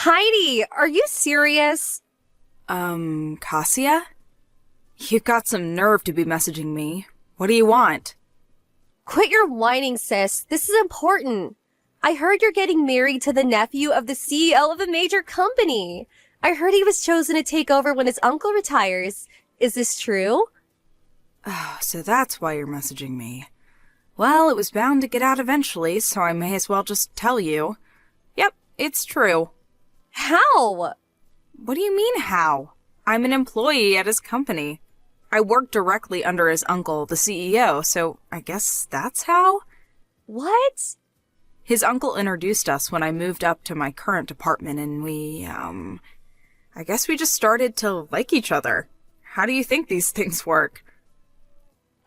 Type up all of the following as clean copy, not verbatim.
Heidi, are you serious? Cassia? You've got some nerve to be messaging me. What do you want? Quit your whining, sis. This is important. I heard you're getting married to the nephew of the CEO of a major company. I heard he was chosen to take over when his uncle retires. Is this true? Oh, so that's why you're messaging me. Well, it was bound to get out eventually, so I may as well just tell you. Yep, it's true. How? What do you mean, how? I'm an employee at his company. I work directly under his uncle, the CEO, so I guess that's how? What? His uncle introduced us when I moved up to my current department, and I guess we just started to like each other. How do you think these things work?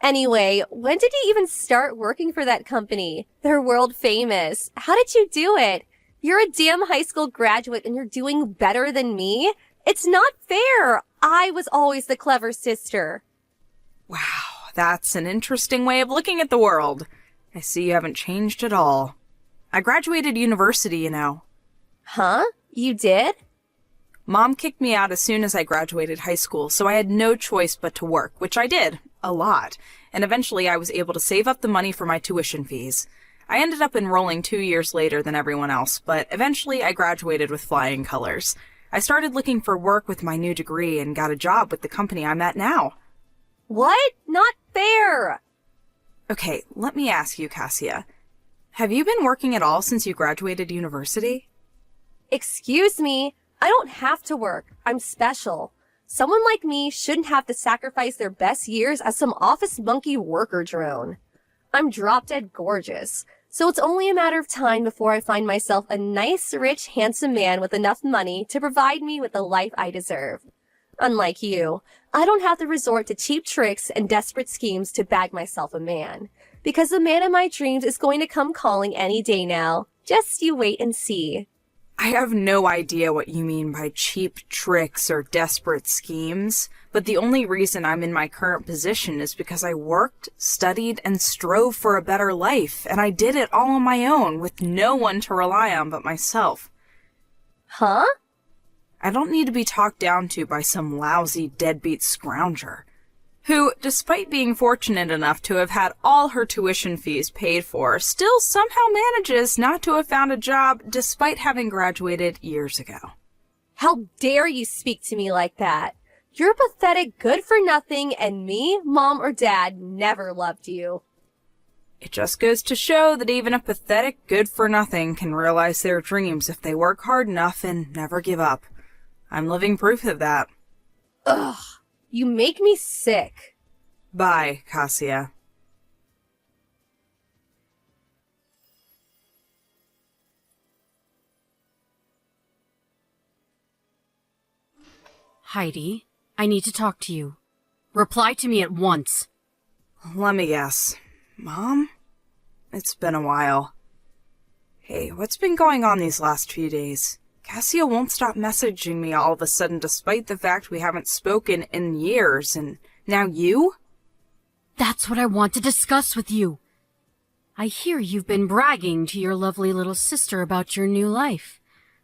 Anyway, when did you even start working for that company? They're world famous. How did you do it? You're a damn high school graduate and you're doing better than me? It's not fair. I was always the clever sister. Wow, that's an interesting way of looking at the world. I see you haven't changed at all. I graduated university, you know. Huh? You did? Mom kicked me out as soon as I graduated high school, so I had no choice but to work, which I did. A lot. And eventually I was able to save up the money for my tuition fees. I ended up enrolling 2 years later than everyone else, but eventually I graduated with flying colors. I started looking for work with my new degree and got a job with the company I'm at now. What? Not fair! Okay, let me ask you, Cassia. Have you been working at all since you graduated university? Excuse me? I don't have to work. I'm special. Someone like me shouldn't have to sacrifice their best years as some office monkey worker drone. I'm drop-dead gorgeous, so it's only a matter of time before I find myself a nice, rich, handsome man with enough money to provide me with the life I deserve. Unlike you, I don't have to resort to cheap tricks and desperate schemes to bag myself a man, because the man of my dreams is going to come calling any day now. Just you wait and see. I have no idea what you mean by cheap tricks or desperate schemes, but the only reason I'm in my current position is because I worked, studied, and strove for a better life, and I did it all on my own, with no one to rely on but myself. Huh? I don't need to be talked down to by some lousy, deadbeat scrounger, who, despite being fortunate enough to have had all her tuition fees paid for, still somehow manages not to have found a job despite having graduated years ago. How dare you speak to me like that? You're pathetic, good-for-nothing, and me, Mom, or Dad never loved you. It just goes to show that even a pathetic good-for-nothing can realize their dreams if they work hard enough and never give up. I'm living proof of that. Ugh. You make me sick. Bye, Cassia. Heidi, I need to talk to you. Reply to me at once. Let me guess. Mom? It's been a while. Hey, what's been going on these last few days? Cassia won't stop messaging me all of a sudden despite the fact we haven't spoken in years, and now you? That's what I want to discuss with you. I hear you've been bragging to your lovely little sister about your new life,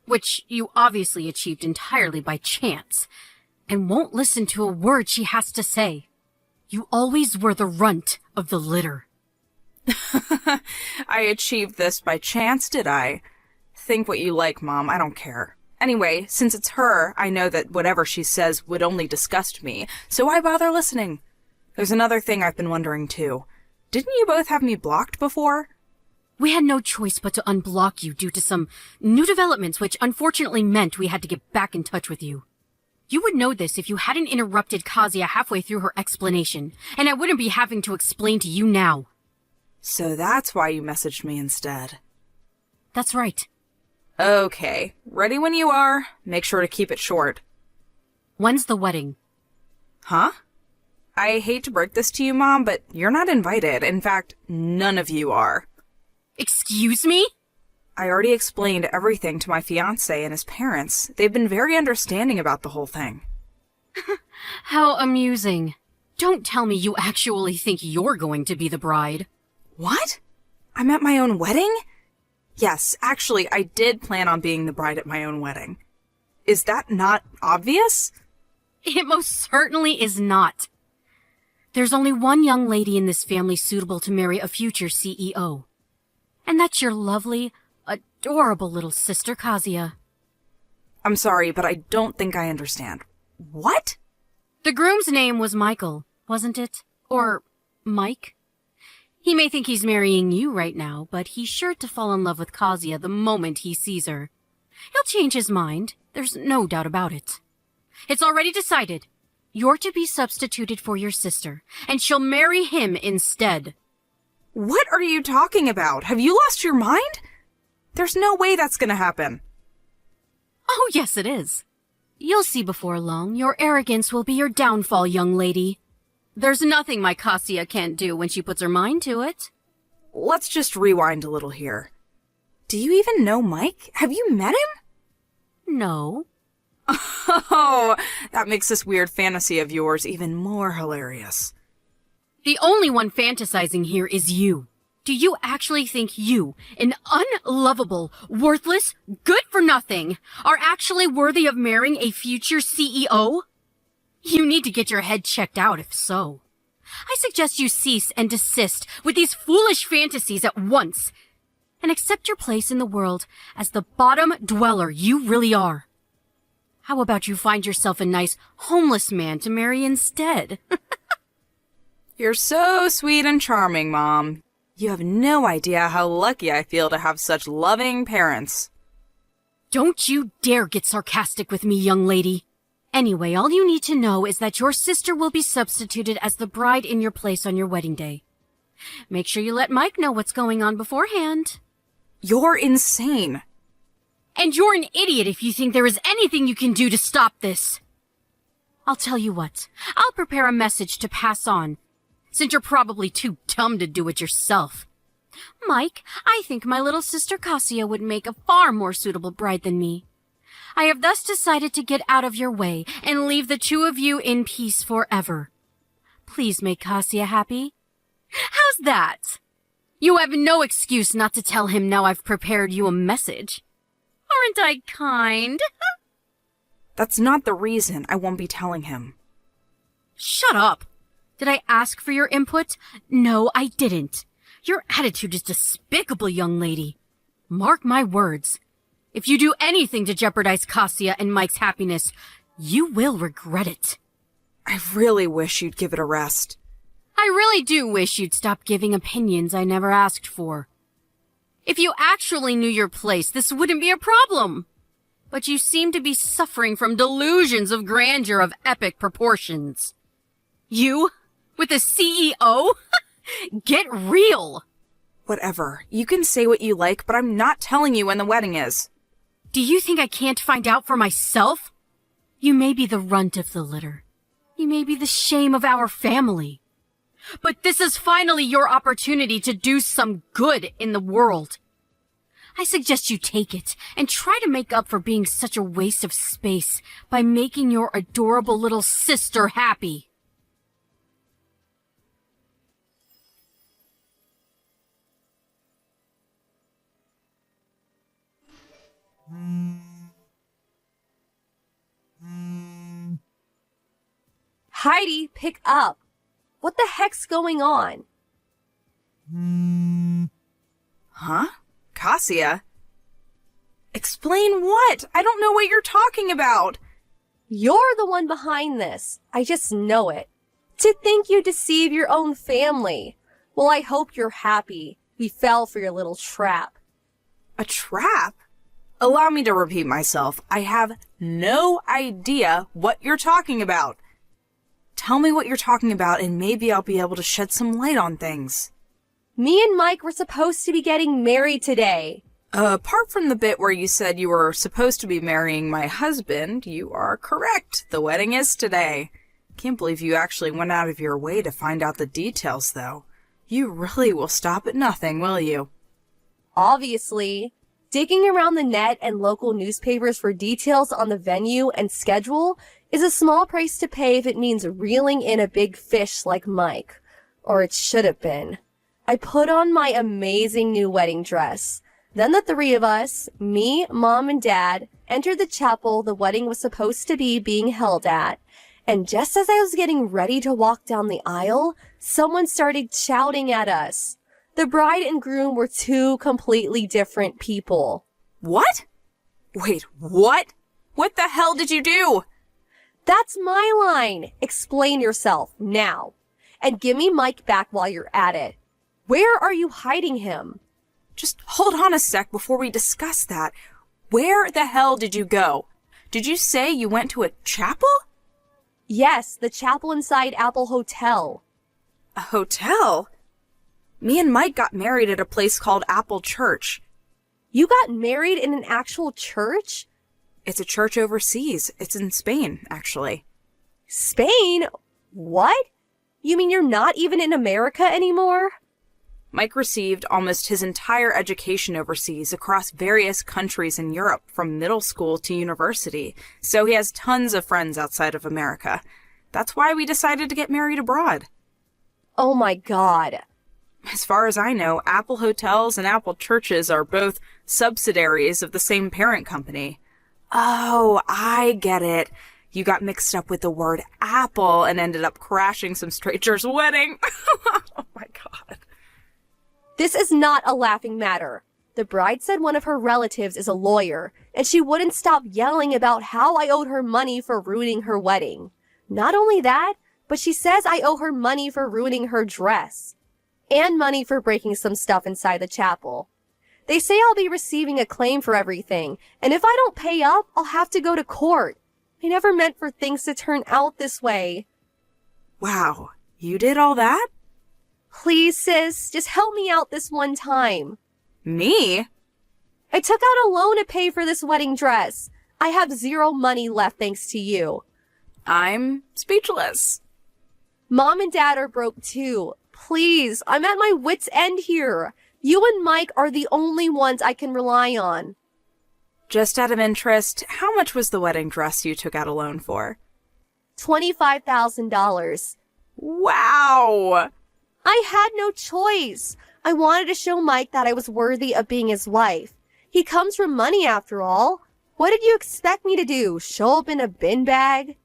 which you obviously achieved entirely by chance, and won't listen to a word she has to say. You always were the runt of the litter. I achieved this by chance, did I? Think what you like, Mom. I don't care. Anyway, since it's her, I know that whatever she says would only disgust me, so why bother listening? There's another thing I've been wondering, too. Didn't you both have me blocked before? We had no choice but to unblock you due to some new developments which unfortunately meant we had to get back in touch with you. You would know this if you hadn't interrupted Kazuya halfway through her explanation, and I wouldn't be having to explain to you now. So that's why you messaged me instead. That's right. Okay, ready when you are. Make sure to keep it short. When's the wedding? Huh? I hate to break this to you, Mom, but you're not invited. In fact, none of you are. Excuse me? I already explained everything to my fiancé and his parents. They've been very understanding about the whole thing. How amusing. Don't tell me you actually think you're going to be the bride. What? I'm at my own wedding? Yes, actually, I did plan on being the bride at my own wedding. Is that not obvious? It most certainly is not. There's only one young lady in this family suitable to marry a future CEO. And that's your lovely, adorable little sister, Kazuya. I'm sorry, but I don't think I understand. What? The groom's name was Michael, wasn't it? Or Mike? He may think he's marrying you right now, but he's sure to fall in love with Kazuya the moment he sees her. He'll change his mind. There's no doubt about it. It's already decided. You're to be substituted for your sister, and she'll marry him instead. What are you talking about? Have you lost your mind? There's no way that's gonna happen. Oh, yes, it is. You'll see before long. Your arrogance will be your downfall, young lady. There's nothing my Kazuya can't do when she puts her mind to it. Let's just rewind a little here. Do you even know Mike? Have you met him? No. Oh, that makes this weird fantasy of yours even more hilarious. The only one fantasizing here is you. Do you actually think you, an unlovable, worthless, good-for-nothing, are actually worthy of marrying a future CEO? You need to get your head checked out if so. I suggest you cease and desist with these foolish fantasies at once, and accept your place in the world as the bottom dweller you really are. How about you find yourself a nice, homeless man to marry instead? You're so sweet and charming, Mom. You have no idea how lucky I feel to have such loving parents. Don't you dare get sarcastic with me, young lady. Anyway, all you need to know is that your sister will be substituted as the bride in your place on your wedding day. Make sure you let Mike know what's going on beforehand. You're insane. And you're an idiot if you think there is anything you can do to stop this. I'll tell you what. I'll prepare a message to pass on, since you're probably too dumb to do it yourself. Mike, I think my little sister Kazuya would make a far more suitable bride than me. I have thus decided to get out of your way and leave the two of you in peace forever. Please make Kazuya happy. How's that? You have no excuse not to tell him now I've prepared you a message. Aren't I kind? That's not the reason I won't be telling him. Shut up. Did I ask for your input? No, I didn't. Your attitude is despicable, young lady. Mark my words. If you do anything to jeopardize Kazuya and Mike's happiness, you will regret it. I really wish you'd give it a rest. I really do wish you'd stop giving opinions I never asked for. If you actually knew your place, this wouldn't be a problem. But you seem to be suffering from delusions of grandeur of epic proportions. You? With a CEO? Get real! Whatever. You can say what you like, but I'm not telling you when the wedding is. Do you think I can't find out for myself? You may be the runt of the litter. You may be the shame of our family. But this is finally your opportunity to do some good in the world. I suggest you take it and try to make up for being such a waste of space by making your adorable little sister happy. Heidi, pick up. What the heck's going on? Huh? Kazuya? Explain what? I don't know what you're talking about. You're the one behind this. I just know it. To think you deceive your own family. Well, I hope you're happy. We fell for your little trap. A trap? Allow me to repeat myself. I have no idea what you're talking about. Tell me what you're talking about and maybe I'll be able to shed some light on things. Me and Mike were supposed to be getting married today. Apart from the bit where you said you were supposed to be marrying my husband, you are correct. The wedding is today. Can't believe you actually went out of your way to find out the details, though. You really will stop at nothing, will you? Obviously. Digging around the net and local newspapers for details on the venue and schedule is a small price to pay if it means reeling in a big fish like Mike. Or it should have been. I put on my amazing new wedding dress. Then the three of us, me, Mom, and Dad, entered the chapel the wedding was supposed to be being held at. And just as I was getting ready to walk down the aisle, someone started shouting at us. The bride and groom were two completely different people. What? Wait, what? What the hell did you do? That's my line. Explain yourself now. And give me Mike back while you're at it. Where are you hiding him? Just hold on a sec before we discuss that. Where the hell did you go? Did you say you went to a chapel? Yes, the chapel inside Apple Hotel. A hotel? Me and Mike got married at a place called Apple Church. You got married in an actual church? It's a church overseas. It's in Spain, actually. Spain? What? You mean you're not even in America anymore? Mike received almost his entire education overseas across various countries in Europe, from middle school to university, so he has tons of friends outside of America. That's why we decided to get married abroad. Oh my God. As far as I know, Apple Hotels and Apple Churches are both subsidiaries of the same parent company. Oh, I get it. You got mixed up with the word apple and ended up crashing some stranger's wedding. Oh my God. This is not a laughing matter. The bride said one of her relatives is a lawyer, and she wouldn't stop yelling about how I owed her money for ruining her wedding. Not only that, but she says I owe her money for ruining her dress. And money for breaking some stuff inside the chapel. They say I'll be receiving a claim for everything, and if I don't pay up, I'll have to go to court. I never meant for things to turn out this way. Wow, you did all that? Please, sis, just help me out this one time. Me? I took out a loan to pay for this wedding dress. I have zero money left thanks to you. I'm speechless. Mom and Dad are broke too. Please, I'm at my wit's end here. You and Mike are the only ones I can rely on. Just out of interest, how much was the wedding dress you took out a loan for? $25,000. Wow! I had no choice. I wanted to show Mike that I was worthy of being his wife. He comes from money after all. What did you expect me to do? Show up in a bin bag?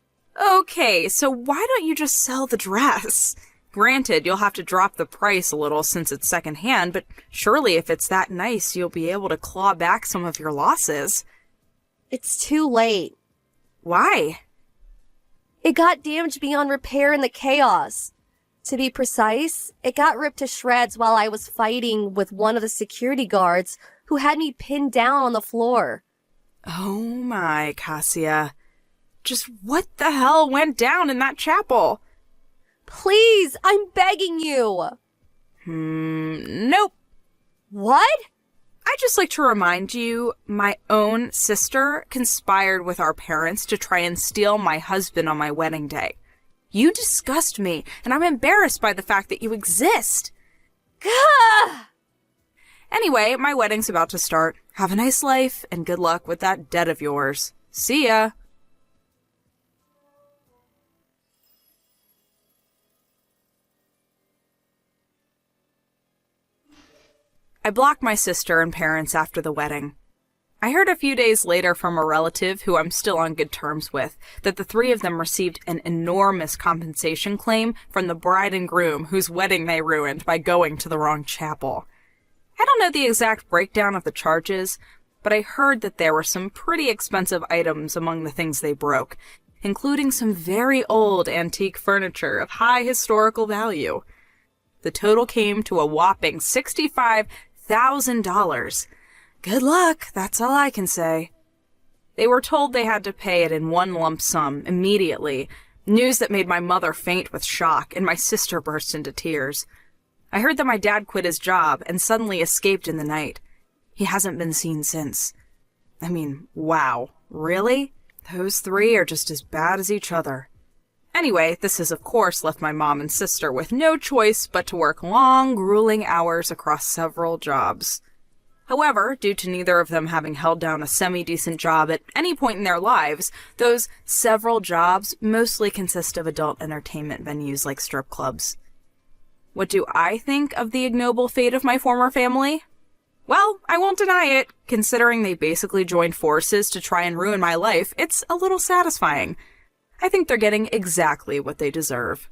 Okay, so why don't you just sell the dress? Granted, you'll have to drop the price a little since it's secondhand, but surely if it's that nice, you'll be able to claw back some of your losses. It's too late. Why? It got damaged beyond repair in the chaos. To be precise, it got ripped to shreds while I was fighting with one of the security guards who had me pinned down on the floor. Oh my, Cassia. Just what the hell went down in that chapel? Please, I'm begging you. Nope. What? I'd just like to remind you, my own sister conspired with our parents to try and steal my husband on my wedding day. You disgust me, and I'm embarrassed by the fact that you exist. Gah! Anyway, my wedding's about to start. Have a nice life, and good luck with that debt of yours. See ya. I blocked my sister and parents after the wedding. I heard a few days later from a relative who I'm still on good terms with that the three of them received an enormous compensation claim from the bride and groom whose wedding they ruined by going to the wrong chapel. I don't know the exact breakdown of the charges, but I heard that there were some pretty expensive items among the things they broke, including some very old antique furniture of high historical value. The total came to a whopping $65,000. Good luck, that's all I can say. They were told they had to pay it in one lump sum immediately, news that made my mother faint with shock and my sister burst into tears. I heard that my dad quit his job and suddenly escaped in the night. He hasn't been seen since. I mean, wow, really? Those three are just as bad as each other. Anyway, this has of course left my mom and sister with no choice but to work long, grueling hours across several jobs. However, due to neither of them having held down a semi-decent job at any point in their lives, those several jobs mostly consist of adult entertainment venues like strip clubs. What do I think of the ignoble fate of my former family? Well, I won't deny it. Considering they basically joined forces to try and ruin my life, it's a little satisfying. I think they're getting exactly what they deserve.